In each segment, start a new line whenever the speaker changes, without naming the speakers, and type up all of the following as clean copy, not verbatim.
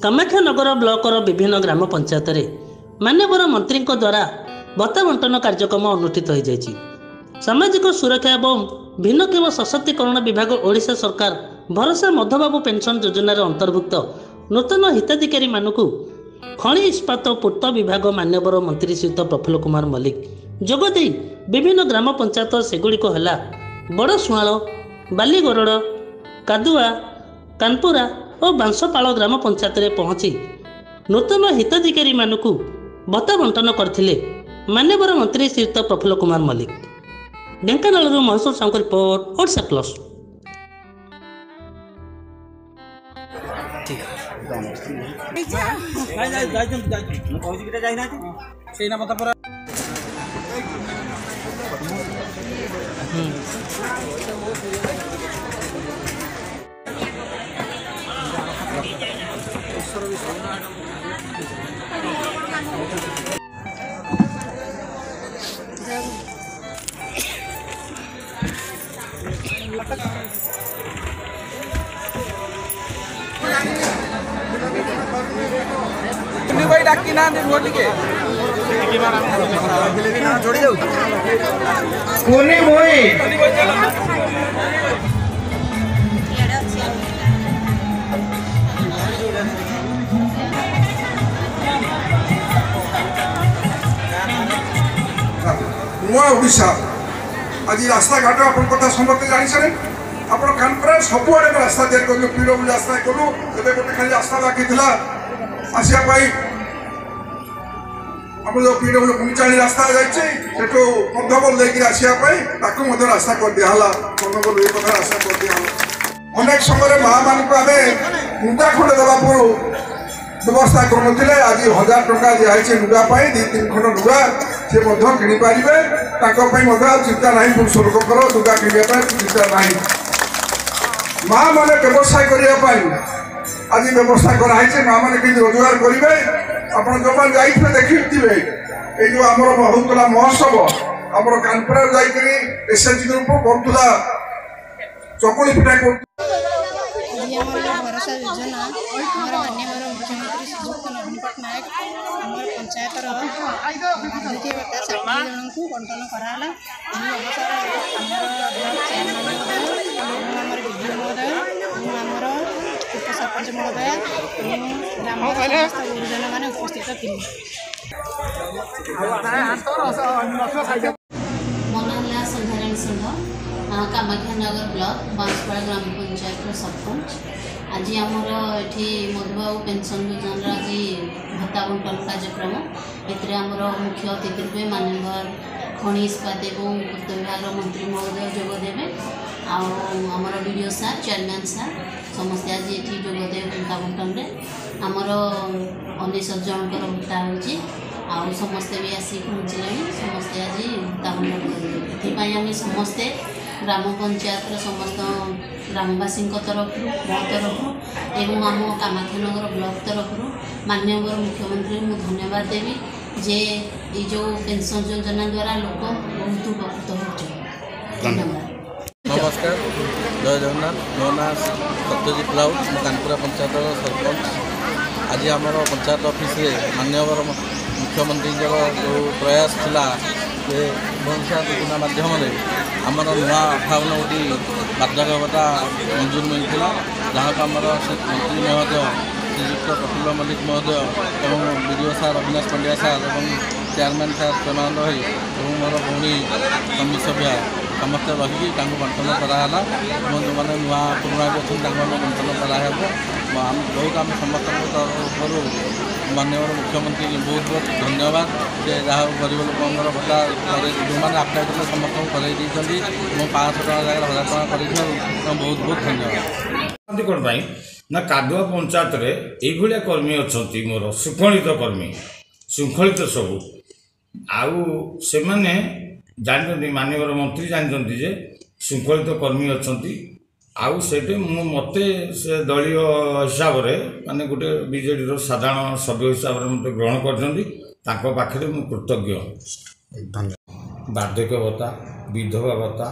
Kamakhyanagar blocker विभिन्न ग्राम पंचायत मान्यवर मंत्री द्वारा भत्ता बंटन कार्यक्रम अनुष्ठित हो जाएगी। सामाजिक सुरक्षा एवं भिन्नक्षम सशक्तिकरण विभाग ओडिशा सरकार भरोसा मधुबाबू पेंशन योजनार अंतर्भुक्त नूतन हिताधिकारी मानू खनि इस्पात पूर्त विभाग मान्यवर मंत्री श्रीयुत प्रफुल्ल कुमार मल्लिक जोगदे विभिन्न ग्राम पंचायत सेगुड़िक है बड़ सुआल, बालीगरड़, कादुआ, कानपुरा और बांसपाड़ ग्राम पंचायत में पहुंची नूतन हिताधिकारी मानू भत्ता बंटन करथिले मान्यवर मंत्री श्रीयुत प्रफुल्ल कुमार मल्लिक। Dhenkanal Maheswar Sahu report Odisha plus.
भाई डाकी ना दे रोटी के छोड़ जाओ कोनी भाई
नुआ ओडिशा आज रास्ता घाट अपन कथा समस्त जानी छे अपन कानपुर सबुआड़े रास्ता तैयार करूँ पीडब्ल्यू रास्ता कलु एबे गोटे खाली रास्ता बाकी था आसिया पाई हम जो पीडब्ल्यू पुंचाणी रास्ता जाइए सेठू कंधबल लेकिन आसिया पाई ताकू मध्य रास्ता कर दिया कंधबल ये कथा रास्ता कर दिया अनेक समय माँ मान को आम मुंडा खंड देवा व्यवस्था करुले आज 1000 टंका दिखाई लुगापाई 2-3 खंड लुगा सी किणी पारे चिंता ना पुरुष लोकर लुगा किणा चिंता ना माँ मैंने व्यवसाय करने आज व्यवस्था कराई माँ मैंने कि रोजगार करेंगे आप जो मैंने जाइए देखिए ये जो आम होता महोत्सव आम कानपुर जाकि एसएचजी ग्रुप करूला चकुली पिठा कर
भरोसा योजना हमारा मान्यवर मुख्यमंत्री श्रीयुक्त नवीन पट्टनायक आम पंचायत द्वितीय भत्ता 60 जन को बंटन कराला। अवसर आमर चेयरमैन विडीओ महोदय आमर उपसरपंच महोदय ग्राम समस्त गुरुजन मैंने उपस्थित थे।
मोनाला संधारण सिंह कामाख्यानगर ब्लॉक बांसपाड़ ग्राम पंचायत सरपंच आज आमर ये मधुबाबू पेंशन योजना आज भत्ता बंटन कार्यक्रम एमर मुख्य अतिथि रूपे मान्यवर खनि इस्पात और पूर्त विभाग मंत्री महोदय जोगदेवे आमर वीडियो सार चेयरमैन सार समस्ते आज ये जोगदे भत्ता बंटन में आमर 19 जनकर भत्ता हो समस्ते भी आसिक पहुँचले समस्ते आज भत्ता बंटन कर समस्ते ग्राम पंचायत समस्त ग्रामवासी तरफ मो तरफ एवं आम कामाख्यानगर ब्लॉक तरफ मान्यवर मुख्यमंत्री मु धन्यवाद देवी जे ये जो पेंशन योजना द्वारा लोक बहुत उपकृत हो। धन्यवाद।
नमस्कार, जय जगन्नाथ। मो ना सत्यजित राउत कानपुरा पंचायत सरपंच। आज आम पंचायत ऑफिस मान्यवर मुख्यमंत्री जो प्रयास थिला भविष्य योजना माध्यम आमर नुआ 58टी बार्धक्य भत्ता मंजूर मिलता जहाँ को आमर मंत्री महोदय श्रीयुक्त प्रफुल्ल मल्लिक महोदय एवं विडीओ सार अविनाश पंड्या सार और चेयरमैन सार प्रेमानंद भाई और मोर भौणी समी सभ्या समस्ते रही बंटन कराला जो मैंने नुआ पुराणा भी अच्छे बंटन कराहब बहुत आम समस्त तरफ मान्यवर मुख्यमंत्री बहुत बहुत धन्यवाद जे जहाँ गरीब लोक भत्ता जो मैंने आप्लाय कले समस्त कर 500 टका जगह 1000 टका कर बहुत बहुत धन्यवाद।
कौन ना कादुआ पंचायत ये कर्मी अच्छा मोर शृंखलित कर्मी शृंखलित सबू आउ से जानते मान्यवर मंत्री जानते जे शृंखलित कर्मी अच्छा आउ से मते से दलीय हिसाब से माने गोटे बीजेडी साधारण सभ्य हिसाब से मत ग्रहण कर कृतज्ञ। बार्धक्य भत्ता, विधवा भत्ता,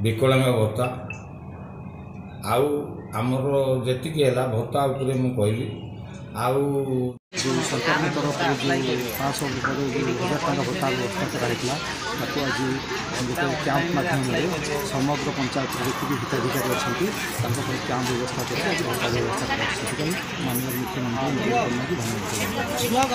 विकलांग भत्ता आउ आमर जी भत्ता उपरे मु कहली ଆଉ
ଯେଉଁ ସରକାରଙ୍କ ତରଫରୁ ଯେଉଁ 500 ଉପରେ ଯେଉଁ 1000 ଟଙ୍କା ଭତ୍ତା ବ୍ୟବସ୍ଥା କରାଯାଇଥିଲା ତାକୁ ଆଜି ଗୋଟେ କ୍ୟାମ୍ପ ମାଧ୍ୟମରେ ସମଗ୍ର ପଞ୍ଚାୟତରେ ଯେତିକି ହିତାଧିକାରୀ ଅଛନ୍ତି ତାଙ୍କ ପାଇଁ କ୍ୟାମ୍ପ ବ୍ୟବସ୍ଥା କରି ଆଜି ଭତ୍ତା ବ୍ୟବସ୍ଥା କରାଯାଇଛି। ସେଥିପାଇଁ ମାନନୀୟ ମୁଖ୍ୟମନ୍ତ୍ରୀ ଧନ୍ୟବାଦ।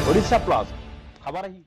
ଓଡ଼ିଶା ପ୍ଲସ୍ ଖବର ହିଁ